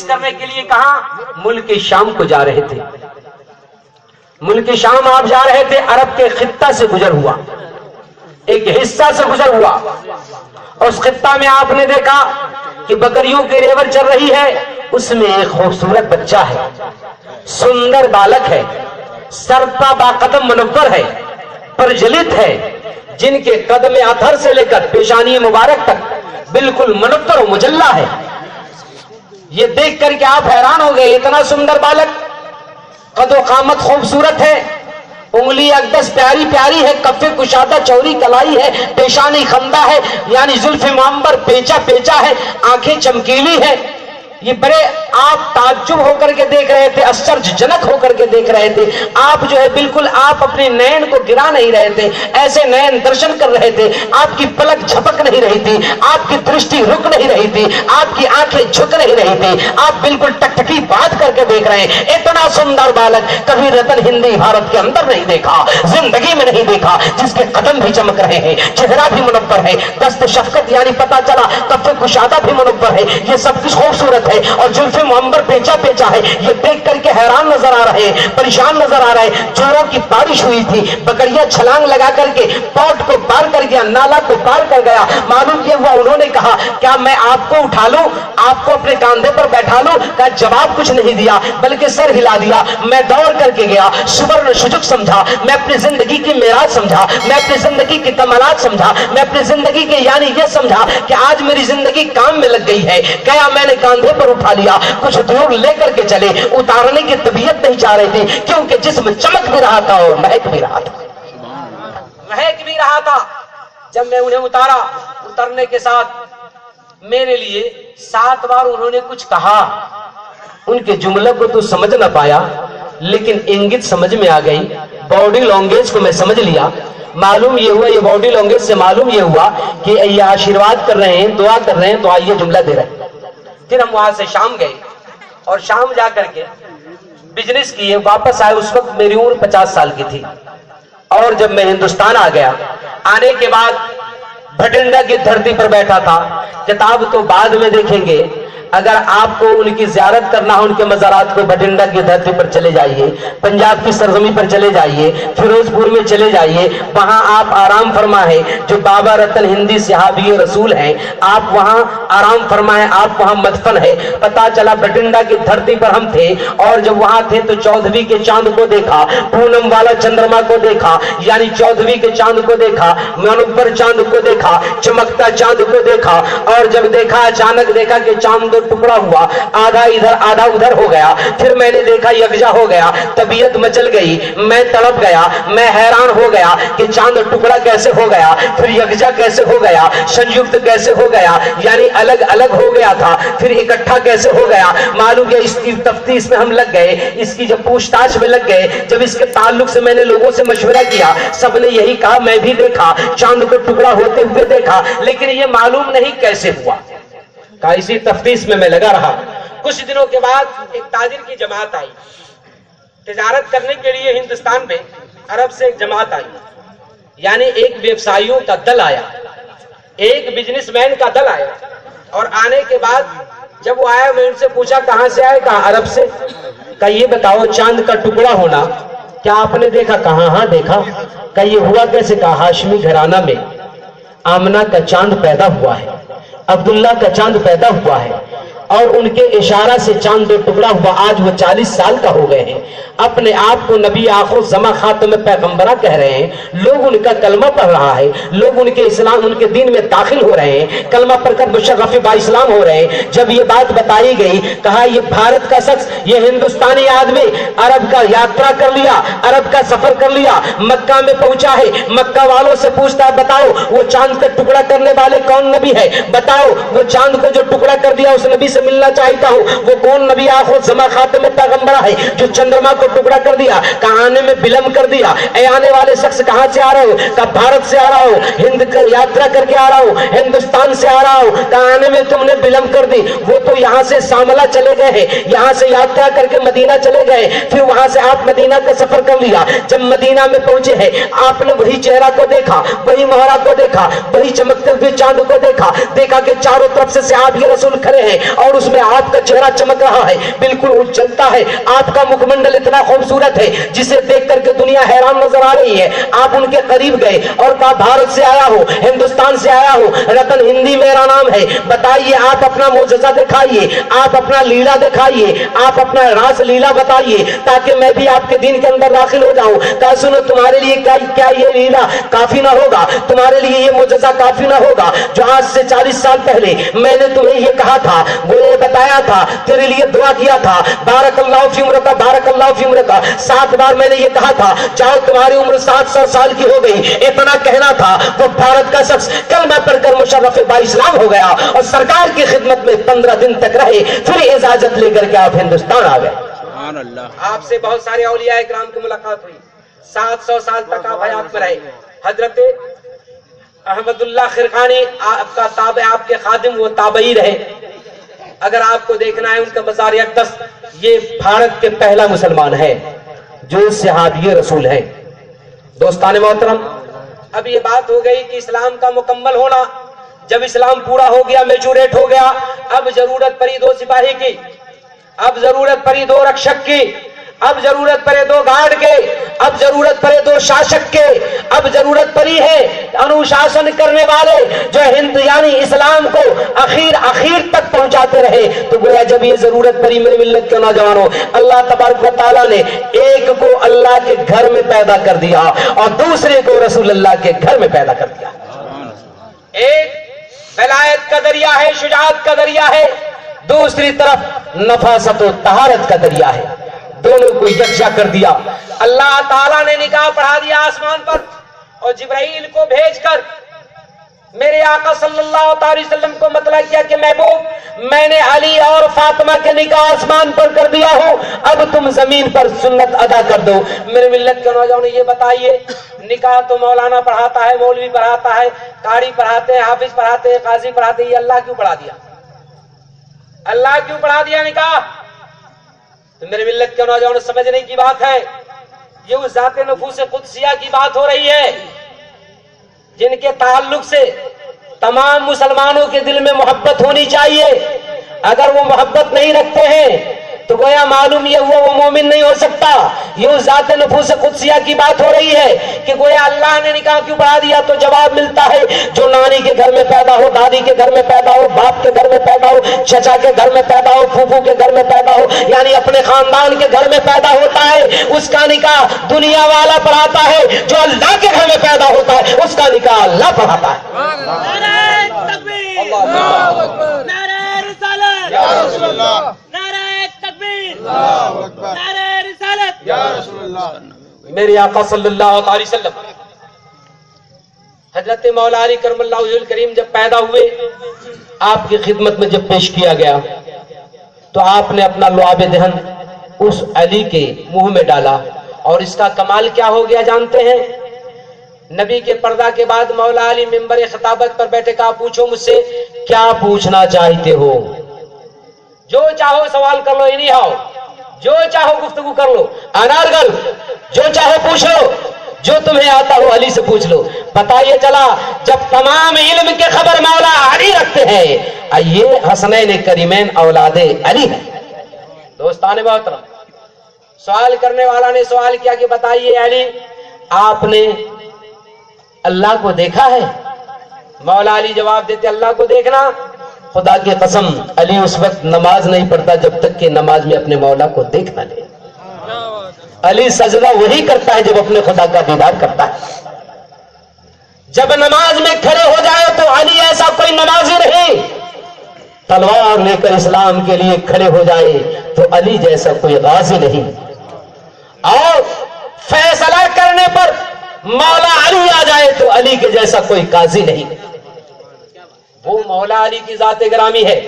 تدریس کرنے کے لیے کہاں؟ ملک شام کو جا رہے تھے. ملک شام آپ جا رہے تھے، عرب کے خطہ سے گزر ہوا، ایک حصہ سے گزر ہوا. اس خطہ میں آپ نے دیکھا کہ بکریوں کی ریوڑ چل رہی ہے، اس میں ایک خوبصورت بچہ ہے، سندر بالک ہے، سرپا با قدم منور ہے، پرجلت ہے، جن کے قدم اطہر سے لے کر پیشانی مبارک تک بالکل منور و مجلہ ہے. یہ دیکھ کر کے آپ حیران ہو گئے، اتنا سندر بالک، قد و قامت خوبصورت ہے، انگلی اقدس پیاری پیاری ہے، کف کشادہ چوری کلائی ہے، پیشانی خندہ ہے، یعنی زلف معمبر پیچا پیچا ہے، آنکھیں چمکیلی ہے. یہ بڑے آپ تعجب ہو کر کے دیکھ رہے تھے، آشچرج جنک ہو کر کے دیکھ رہے تھے. آپ جو ہے بالکل آپ اپنے نین کو گرا نہیں رہے تھے، ایسے نین درشن کر رہے تھے. آپ کی پلک جھپک نہیں رہی تھی، آپ کی درشٹی رک نہیں رہی تھی، آپ کی آنکھیں جھک نہیں رہی تھی، آپ بالکل ٹکٹکی باندھ کر کے دیکھ رہے ہیں. اتنا سندر بالک کبھی رتن ہندی بھارت کے اندر نہیں دیکھا، زندگی میں نہیں دیکھا، جس کے قدم بھی چمک رہے ہیں، چہرہ بھی منور ہے، دست شفقت یعنی پتا چلا کف کشادہ بھی منور ہے، یہ سب کچھ خوبصورت ہے اور زلف معمبر پیچا پیچا ہے. یہ دیکھ کر کے حیران نظر آ رہے ہیں، پریشان نظر آ رہے ہیں. چوروں کی بارش ہوئی تھی، بکریاں چھلانگ لگا کر کے پاٹ کو پار کر گیا، نالا کو پار کر گیا. معلوم یہ ہوا، انہوں نے کہا کیا میں آپ کو اٹھا لوں، آپ کو اپنے کاندھے پر بیٹھا لوں؟ کہا جواب کچھ نہیں دیا، بلکہ سر ہلا دیا. میں دوڑ کر کے گیا، سورن شجک سمجھا، میں اپنی زندگی کی معراج سمجھا، میں اپنی زندگی کی کمالات سمجھا، میں اپنی زندگی کے یعنی یہ سمجھا کہ آج میری زندگی کام میں لگ گئی ہے. گیا، میں نے کاندھے پر اٹھا لیا، کچھ دور لے کر کے چلے. اتارنے کی طبیعت نہیں چاہ رہے تھے، کیونکہ جسم چمک بھی رہا تھا اور مہک بھی رہا تھا، مہک بھی رہا تھا. جب میں انہیں اتارا، اترنے کے ساتھ میرے لیے 7 بار انہوں نے کچھ کہا. ان کے جملے کو تو سمجھ نہ پایا، لیکن انگت سمجھ میں آ گئی، باڈی لینگویج کو میں سمجھ لیا. معلوم یہ ہوا، یہ باڈی لینگویج سے معلوم یہ ہوا کہ یہ آشیرواد کر رہے ہیں، دعا کر رہے ہیں، تو آئیے جملہ دے رہے ہیں. پھر ہم وہاں سے شام گئے اور شام جا کر کے بزنس کیے، واپس آئے. اس وقت میری عمر 50 سال کی تھی. اور جب میں ہندوستان آ گیا، آنے کے بعد بھٹنڈا کی دھرتی پر بیٹھا تھا. کتاب تو بعد میں دیکھیں گے، اگر آپ کو ان کی زیارت کرنا ہو، ان کے مزارات کو، بھٹنڈا کی دھرتی پر چلے جائیے، پنجاب کی سرزمین پر چلے جائیے، فیروز پور میں چلے جائیے، وہاں آپ آرام فرمائیں. جو بابا رتن ہندی صحابی رسول ہیں، آپ وہاں آرام فرمائیں، آپ وہاں مدفن ہے. پتا چلا بھٹنڈا کی دھرتی پر ہم تھے، اور جب وہاں تھے تو 14ویں کے چاند کو دیکھا، پونم والا چندرما کو دیکھا، یعنی 14ویں کے چاند کو دیکھا، منور چاند کو دیکھا، چمکتا چاند کو دیکھا. اور جب دیکھا، اچانک دیکھا کہ چاند ٹکڑا ہوا، آدھا ادھر آدھا ادھر ہو گیا. پھر میں نے دیکھا یکجا ہو گیا، طبیعت مچل گئی، میں تڑپ گیا، میں حیران ہو گیا کہ چاند ٹکڑا کیسے ہو گیا، پھر یکجا کیسے ہو گیا، سنجکت کیسے ہو گیا، یعنی الگ الگ ہو گیا تھا، پھر اکٹھا کیسے ہو گیا. معلوم ہے اس کی تفتیش میں ہم لگ گئے، اس کی جب پوچھ تاچھ میں لگ گئے. جب اس کے تعلق سے میں نے لوگوں سے مشورہ کیا، سب نے یہی کہا، میں بھی دیکھا، چاند کو ٹکڑا ہوتے ہوئے دیکھا، لیکن یہ معلوم نہیں کیسے ہوا. اسی تفتیش میں لگا رہا. کچھ دنوں کے بعد ایک تاجر کی جماعت آئی، تجارت کرنے کے لیے ہندوستان میں عرب سے ایک جماعت آئی، یعنی ایک ویوسائیوں کا دل آیا، ایک بزنس مین کا دل آیا. اور آنے کے بعد جب وہ آیا، میں ان سے پوچھا کہاں سے آئے؟ کہا عرب سے. کہا یہ بتاؤ چاند کا ٹکڑا ہونا کیا آپ نے دیکھا؟ کہا ہاں دیکھا. کہا یہ ہوا کیسے؟ کہا ہاشمی گھرانہ میں آمنہ کا چاند پیدا ہوا ہے، عبداللہ کا چاند پیدا ہوا ہے، اور ان کے اشارہ سے چاند دو ٹکڑا ہوا. آج وہ 40 سال کا ہو گئے ہیں، اپنے آپ کو نبی آخر الزماں خاتم پیغمبرہ کہہ رہے ہیں. لوگ ان کا کلمہ پڑھ رہا ہے، لوگ ان کے اسلام، ان کے دین میں داخل ہو رہے ہیں، کلمہ پڑھ کر مشرف با اسلام ہو رہے ہیں. جب یہ بات بتائی گئی، کہا یہ بھارت کا شخص، یہ ہندوستانی آدمی عرب کا یاترا کر لیا، عرب کا سفر کر لیا، مکہ میں پہنچا ہے، مکہ والوں سے پوچھتا ہے بتاؤ وہ چاند کا ٹکڑا کرنے والے کون نبی ہے؟ بتاؤ وہ چاند کو جو ٹکڑا کر دیا اس نبی سے ملنا چاہتا ہوں، وہ کون نبی آخر الزماں خاتم پیغمبرہ ہے جو چندرما کو ٹکڑا کر دیا؟ کہا آنے میں بلم کر دیا. اے آنے والے شخص کہاں سے آ رہے ہو؟ کہا بھارت سے آ رہا ہوں، ہند کا یاترا کر کے آ رہا ہوں، ہندوستان سے آ رہا ہوں. کہا آنے میں تم نے بلم کر دی. وہ تو یہاں سے ساملہ چلے گئے ہیں، یہاں سے یاترا کر کے مدینہ چلے گئے، پھر وہاں سے آپ مدینہ کا سفر کر لیا. جب مدینہ میں پہنچے ہیں، آپ نے وہی چہرہ کو دیکھا، وہی مہرہ کو دیکھا، وہی چمکتے ہوئے چاند کو دیکھا. دیکھا کہ چاروں طرف سے صحابی رسول کھڑے ہیں اور اور اس میں آپ کا چہرہ چمک رہا ہے, بالکل اجلتا ہے, آپ کا مکھ منڈل اتنا خوبصورت ہے جسے دیکھ کر کے دنیا حیران نظر آ رہی ہے. آپ ان کے قریب گئے اور کہا بھارت سے آیا ہو, ہندوستان سے آیا ہو, رتن ہندی میرا نام ہے, بتائیے آپ اپنا معجزہ دکھائیے, آپ اپنا لیلا دکھائیے, آپ اپنا راس لیلا بتائیے تاکہ میں بھی آپ کے دین کے اندر داخل ہو جاؤں. کہا سنو تمہارے لیے کیا یہ لیلا کافی نہ ہوگا, تمہارے لیے یہ معجزہ کافی نہ ہوگا جو آج سے 40 سال پہلے میں نے تمہیں یہ کہا تھا, وہ یہ بتایا تھا, تیرے لیے دعا کیا تھا, بارک اللہ فی عمرک, بارک اللہ فی عمرک, 7 بار میں نے یہ کہا تھا چاہے تمہاری عمر 700 سال کی ہو گئی, اتنا کہنا تھا. وہ بھارت کا شخص کلمہ پڑھ کر مشرف با اسلام ہو گیا اور سرکار کی خدمت میں 15 دن تک رہے, پھر اجازت لے کر کے آپ ہندوستان آ گئے. آپ سے بہت سارے اولیاء کرام کی ملاقات ہوئی, 700 سال تک آپ حیات میں رہے. حضرت احمد اللہ خرقانی آپ کا تابع, آپ کے خادم, وہ تابعی رہے. اگر آپ کو دیکھنا ہے ان کا مزار اقدس, یہ بھارت کے پہلا مسلمان ہے جو صحابی رسول ہے. دوستان محترم, اب یہ بات ہو گئی کہ اسلام کا مکمل ہونا. جب اسلام پورا ہو گیا, میچوریٹ ہو گیا, اب ضرورت پڑی 2 سپاہی کی, اب ضرورت پڑی 2 رکشک کی, اب ضرورت پڑے 2 گارڈ کے, اب ضرورت پڑے 2 شاشک کے, اب ضرورت پڑی ہے انوشاسن کرنے والے جو ہند یعنی اسلام کو اخیر تک پہنچاتے رہے. تو گویا جب یہ ضرورت پڑی میرے ملت کے نوجوانوں, اللہ تبارک و تعالیٰ نے ایک کو اللہ کے گھر میں پیدا کر دیا اور دوسرے کو رسول اللہ کے گھر میں پیدا کر دیا. ایک ولایت کا دریا ہے, شجاعت کا دریا ہے, دوسری طرف نفاست و طہارت کا دریا ہے. دونوں کو یکجا کر دیا. اللہ تعالیٰ نے نکاح پڑھا دیا آسمان پر, اور جبرائیل کو بھیج کر میرے آقا صلی اللہ علیہ وسلم کو مطلع کیا کہ محبوب میں نے علی اور فاطمہ کے نکاح آسمان پر کر دیا ہوں, اب تم زمین پر سنت ادا کر دو. میرے ملت کے نوجوان یہ بتائیے, نکاح تو مولانا پڑھاتا ہے, مولوی پڑھاتا ہے, قاری پڑھاتے ہیں, حافظ پڑھاتے ہیں, قاضی پڑھاتے ہیں, یہ اللہ کیوں پڑھا دیا؟ اللہ کیوں پڑھا دیا نکاح؟ تو میرے ملت کے نوجوان سمجھنے کی بات ہے, یہ اس ذات نفوس قدسیہ کی بات ہو رہی ہے جن کے تعلق سے تمام مسلمانوں کے دل میں محبت ہونی چاہیے. اگر وہ محبت نہیں رکھتے ہیں تو گویا معلوم یہ ہوا وہ مومن نہیں ہو سکتا. یہ اس ذات نفوس قدسیہ کی بات ہو رہی ہے کہ گویا اللہ نے نکاح کیوں پڑھا دیا. تو جواب ملتا ہے جو نانی کے گھر میں پیدا ہو, دادی کے گھر میں پیدا ہو, باپ کے گھر میں پیدا ہو, چچا کے گھر میں پیدا ہو, پھوپھو کے گھر میں پیدا ہو, یعنی اپنے خاندان کے گھر میں پیدا ہوتا ہے, اس کا نکاح دنیا والا پڑھاتا ہے. جو اللہ کے گھر میں پیدا ہوتا ہے اس کا نکاح اللہ پڑھاتا ہے. نعرہ تکبیر, نعرہ رسالت, یا رسول اللہ, نعرہ تکبیر, نعرہ رسالت, یا رسول اللہ. میرے آقا صلی اللہ علیہ وسلم حضرت مولا علی کرم اللہ وجہہ الکریم جب پیدا ہوئے, آپ کی خدمت میں جب پیش کیا گیا تو آپ نے اپنا لعاب دہن اس علی کے منہ میں ڈالا, اور اس کا کمال کیا ہو گیا جانتے ہیں؟ نبی کے پردہ کے بعد مولا علی منبر خطابت پر بیٹھے, کہا پوچھو مجھ سے کیا پوچھنا چاہتے ہو, جو چاہو سوال کر لو, انہی ہاؤ, جو چاہو گفتگو کر لو, انارگل جو چاہو پوچھ لو, جو تمہیں آتا ہو علی سے پوچھ لو. پتہ یہ چلا جب تمام علم کے خبر مولا علی رکھتے ہیں, یہ حسنین کریمین اولاد علی ہیں. دوستان محترم, سوال کرنے والا نے سوال کیا کہ بتائیے علی آپ نے اللہ کو دیکھا ہے؟ مولا علی جواب دیتے اللہ کو دیکھنا, خدا کی قسم علی اس وقت نماز نہیں پڑھتا جب تک کہ نماز میں اپنے مولا کو دیکھ نہ لے. علی سجدہ وہی کرتا ہے جب اپنے خدا کا دیدار کرتا ہے. جب نماز میں کھڑے ہو جائے تو علی ایسا کوئی نمازی نہیں, تلوار لے کر اسلام کے لیے کھڑے ہو جائے تو علی جیسا کوئی غازی نہیں, اور فیصلہ کرنے پر مولا علی آ جائے تو علی کے جیسا کوئی قاضی نہیں. وہ مولا علی کی ذات گرامی ہے.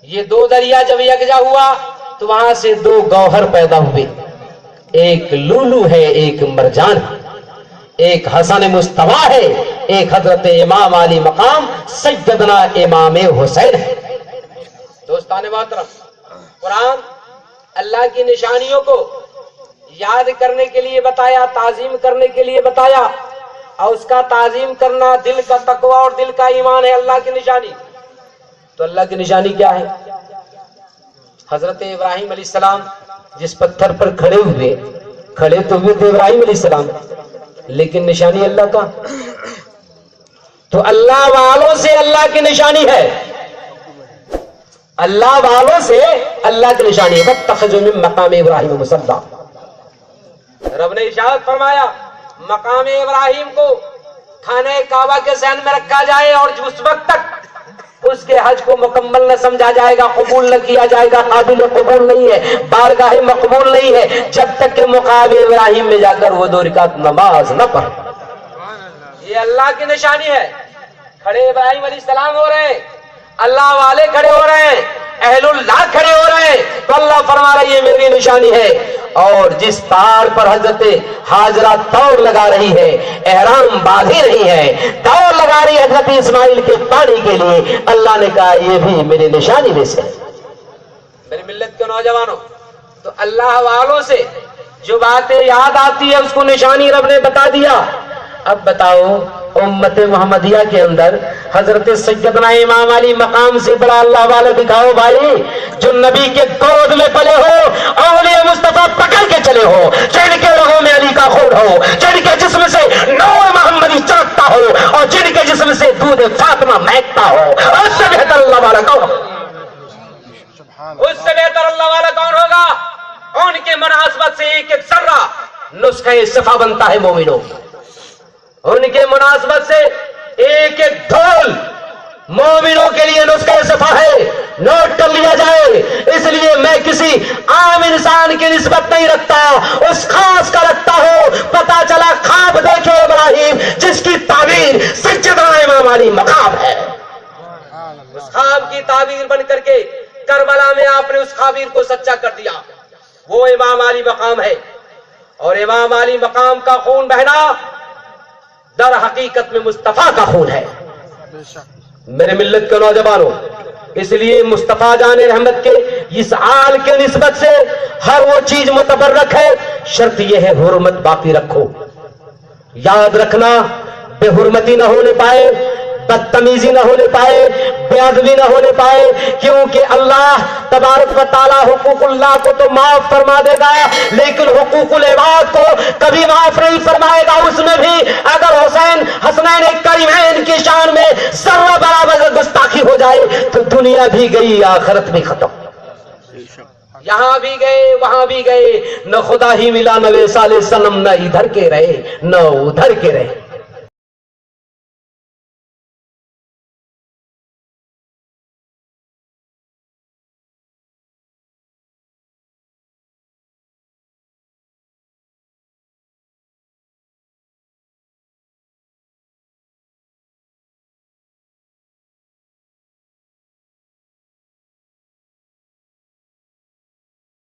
یہ 2 دریا جب یکجا ہوا تو وہاں سے 2 گوہر پیدا ہوئے, ایک لولو ہے, ایک مرجان ہے, ایک حسن مصطفیٰ ہے, ایک حضرت امام علی مقام سیدنا امام حسین ہے. دوستان محترم, قرآن اللہ کی نشانیوں کو یاد کرنے کے لیے بتایا, تعظیم کرنے کے لیے بتایا, اور اس کا تعظیم کرنا دل کا تقوی اور دل کا ایمان ہے اللہ کی نشانی. تو اللہ کی نشانی کیا ہے؟ حضرت ابراہیم علیہ السلام جس پتھر پر کھڑے تو ہوئے تھے ابراہیم علیہ السلام، لیکن نشانی اللہ کا. تو اللہ والوں سے اللہ کی نشانی ہے، اللہ والوں سے اللہ کی نشانی ہے. واتخذوا من مقام ابراہیم مصلی. رب نے ارشاد فرمایا مقام ابراہیم کو خانہ کعبہ کے صحن میں رکھا جائے اور اس وقت تک اس کے حج کو مکمل نہ سمجھا جائے گا، قبول نہ کیا جائے گا، قابل قبول نہیں ہے، بارگاہ مقبول نہیں ہے، جب تک کہ مقام ابراہیم میں جا کر وہ 2 رکعت نماز نہ پڑھے. یہ اللہ کی نشانی ہے. کھڑے ابراہیم علیہ السلام ہو رہے ہیں، اللہ والے کھڑے ہو رہے ہیں، اہل اللہ کھڑے ہو رہے ہیں، تو اللہ فرما رہا ہے یہ میری نشانی ہے. اور جس پہاڑ پر حضرت ہاجرہ دوڑ لگا رہی ہے، احرام باندھی رہی ہے، دوڑ لگا رہی ہے حضرت اسماعیل کے پانی کے لیے، اللہ نے کہا یہ بھی میری نشانی میں سے. میری ملت کے نوجوانوں، تو اللہ والوں سے جو باتیں یاد آتی ہے اس کو نشانی رب نے بتا دیا. اب بتاؤ امت محمدیہ کے اندر حضرت سیدنا امام علی مقام سے بڑا اللہ والا دکھاؤ بھائی، جو نبی کے گود میں پلے ہو، اولیاء مصطفیٰ پکڑ کے چلے ہو، جن کے رگوں میں علی کا خون ہو، جن کے جسم سے نور محمدی چمکتا ہو، اور جن کے جسم سے دودھ فاطمہ مہکتا ہو، اس سے بہتر اللہ والا کون؟ اس سے بہتر اللہ والا کون ہوگا؟ ان کے مناسبت سے ایک ایک ذرہ نسخہ صفا بنتا ہے مومنوں. ان کے مناسبت سے ایک ایک دھول مومنوں کے لیے نسخہ صفا ہے، نوٹ کر لیا جائے. اس لیے میں کسی عام انسان کی نسبت نہیں رکھتا، اس خاص کا رکھتا ہوں. پتا چلا خواب دیکھے ابراہیم جس کی تعبیر سیدنا امام علی مقام ہے، اس خواب کی تعبیر بن کر کے کربلا میں آپ نے اس تعبیر کو سچا کر دیا. وہ امام علی مقام ہے، اور امام علی مقام کا خون بہنا در حقیقت میں مصطفیٰ کا خون ہے. میرے ملت کے نوجوانوں، اس لیے مصطفیٰ جان رحمت کے اس آل کے نسبت سے ہر وہ چیز متبرک ہے، شرط یہ ہے حرمت باقی رکھو. یاد رکھنا بے حرمتی نہ ہونے پائے، بدتمیزی نہ ہونے پائے، بے ادبی نہ ہونے پائے، کیونکہ اللہ تبارک و تعالیٰ حقوق اللہ کو تو معاف فرما دے گا، لیکن حقوق العباد کو کبھی معاف نہیں فرمائے گا. اس میں بھی اگر حسین حسنین کریمین کی شان میں ذرہ برابر گستاخی ہو جائے تو دنیا بھی گئی، آخرت بھی ختم. یہاں بھی گئے وہاں بھی گئے، نہ خدا ہی ملا نہ ویسا علیہ السلام، نہ ادھر کے رہے نہ ادھر کے رہے.